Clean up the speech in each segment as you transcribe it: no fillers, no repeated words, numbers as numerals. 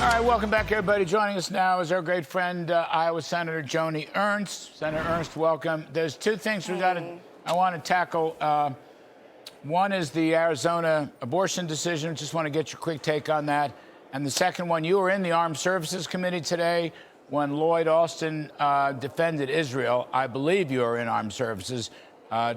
All right, welcome back, everybody. Joining us now is our great friend, Iowa Senator Joni Ernst. Senator Ernst, welcome. There's two things I want to tackle. One is the Arizona abortion decision. Just want to get your quick take on that. And the second one, you were in the Armed Services Committee today when Lloyd Austin defended Israel. I believe you were in Armed Services.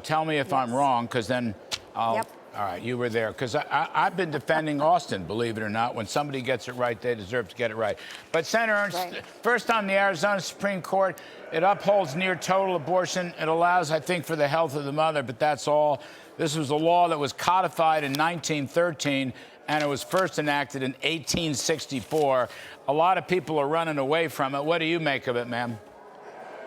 Tell me if I'm wrong, because then I'll... Yep. All right, you were there, because I've been defending Austin, believe it or not. When somebody gets it right, they deserve to get it right. But Senator Ernst, first on the Arizona Supreme Court, it upholds near total abortion. It allows, I think, for the health of the mother, but that's all. This was a law that was codified in 1913, and it was first enacted in 1864. A lot of people are running away from it. What do you make of it, ma'am?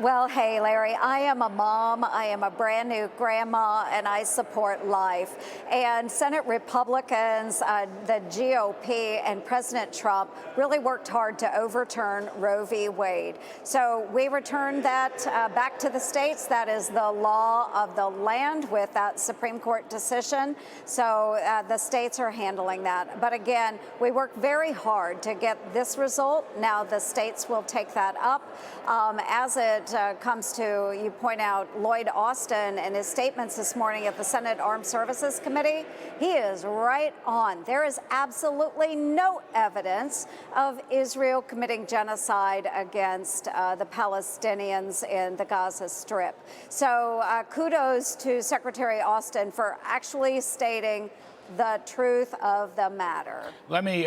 Well, hey, Larry, I am a mom, I am a brand new grandma, and I support life. And Senate Republicans, the GOP, and President Trump really worked hard to overturn Roe v. Wade. So we returned that back to the states. That is the law of the land with that Supreme Court decision. So the states are handling that. But again, we worked very hard to get this result. Now the states will take that up. As it comes to, you point out, Lloyd Austin and his statements this morning at the Senate Armed Services Committee, he is right on. There is absolutely no evidence of Israel committing genocide against the Palestinians in the Gaza Strip. So kudos to Secretary Austin for actually stating the truth of the matter. Let me,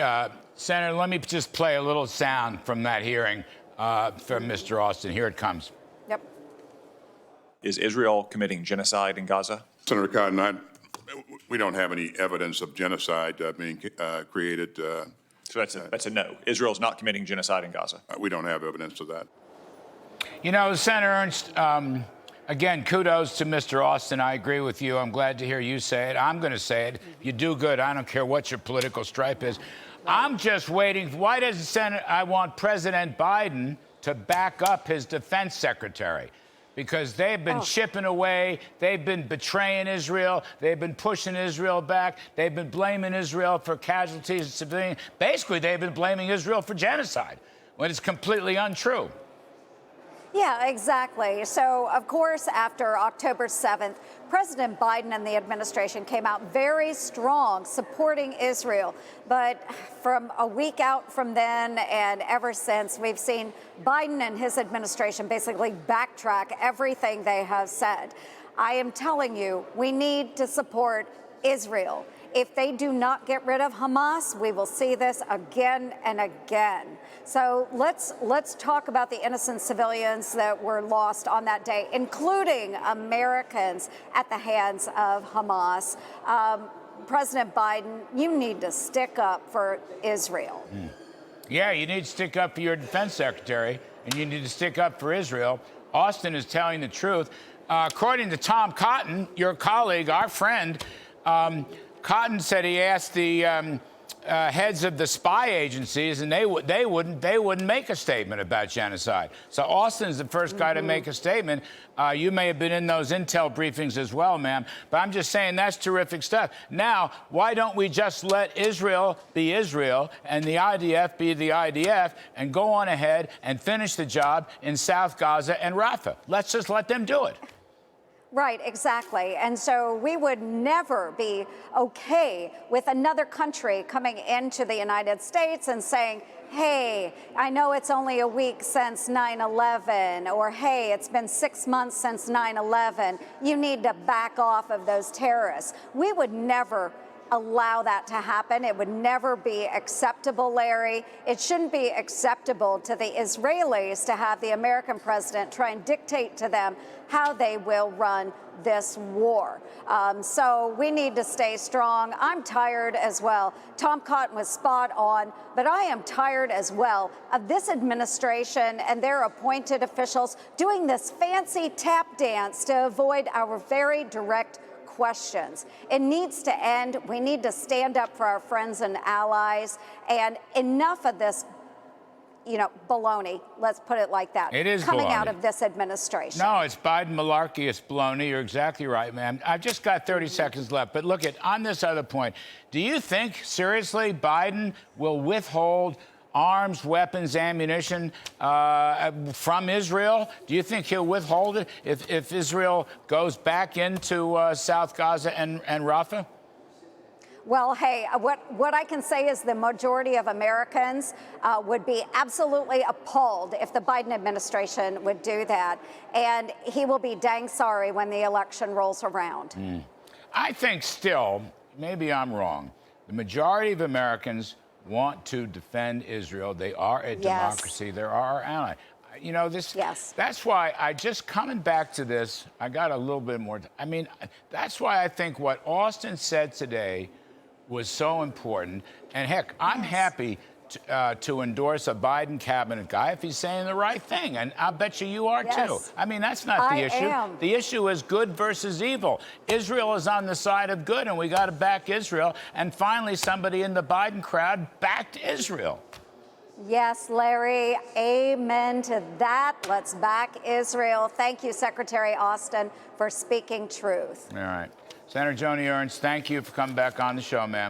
Senator, let me just play a little sound from that hearing from Mr. Austin. Here it comes. Yep. Is Israel committing genocide in Gaza? Senator Cotton, we don't have any evidence of genocide being created. So that's a no. Israel's not committing genocide in Gaza. We don't have evidence of that. You know, Senator Ernst, again, kudos to Mr. Austin. I agree with you. I'm glad to hear you say it. I'm going to say it. You do good. I don't care what your political stripe is. I'm just waiting. Why does the Senate? I want President Biden to back up his defense secretary, because they've been chipping away. They've been betraying Israel. They've been pushing Israel back. They've been blaming Israel for casualties and civilians. Basically, they've been blaming Israel for genocide when it's completely untrue. Yeah, exactly. So, of course, after October 7th, President Biden and the administration came out very strong supporting Israel. But from a week out from then and ever since, we've seen Biden and his administration basically backtrack everything they have said. I am telling you, we need to support Israel. If they do not get rid of Hamas, we will see this again and again. So let's talk about the innocent civilians that were lost on that day, including Americans at the hands of Hamas. President Biden, you need to stick up for Israel. Yeah, you need to stick up for your defense secretary, and you need to stick up for Israel. Austin is telling the truth. According to Tom Cotton, your colleague, our friend, Cotton said he asked the heads of the spy agencies, and they wouldn't make a statement about genocide. So Austin's the first guy to make a statement. You may have been in those intel briefings as well, ma'am. But I'm just saying that's terrific stuff. Now, why don't we just let Israel be Israel and the IDF be the IDF and go on ahead and finish the job in South Gaza and Rafah? Let's just let them do it. Right, exactly. And so we would never be okay with another country coming into the United States and saying, hey, I know it's only a week since 9/11, or hey, it's been 6 months since 9/11. You need to back off of those terrorists. We would never allow that to happen. It would never be acceptable, Larry. It shouldn't be acceptable to the Israelis to have the American president try and dictate to them how they will run this war. So we need to stay strong. I'm tired as well. Tom Cotton was spot on, but I am tired as well of this administration and their appointed officials doing this fancy tap dance to avoid our very direct questions. It needs to end. We need to stand up for our friends and allies, and enough of this, baloney. Let's put it like that. It is coming baloney. Out of this administration. No, it's Biden malarkey. It's baloney. You're exactly right, ma'am. I've just got 30 seconds left. But look, on this other point, do you think, seriously, Biden will withhold arms, weapons, ammunition from Israel? Do you think he'll withhold it if Israel goes back into South Gaza and Rafah? Well, hey, what I can say is the majority of Americans would be absolutely appalled if the Biden administration would do that. And he will be dang sorry when the election rolls around. I think still, maybe I'm wrong, the majority of Americans want to defend Israel. They are a democracy. They are our ally. You know, that's why I just coming back to this, I got a little bit more. I mean, that's why I think what Austin said today was so important. And heck, I'm happy to endorse a Biden cabinet guy if he's saying the right thing. And I bet you are too. I mean, that's not the issue. The issue is good versus evil. Israel is on the side of good, and we got to back Israel. And finally, somebody in the Biden crowd backed Israel. Yes, Larry, amen to that. Let's back Israel. Thank you, Secretary Austin, for speaking truth. All right. Senator Joni Ernst, thank you for coming back on the show, ma'am.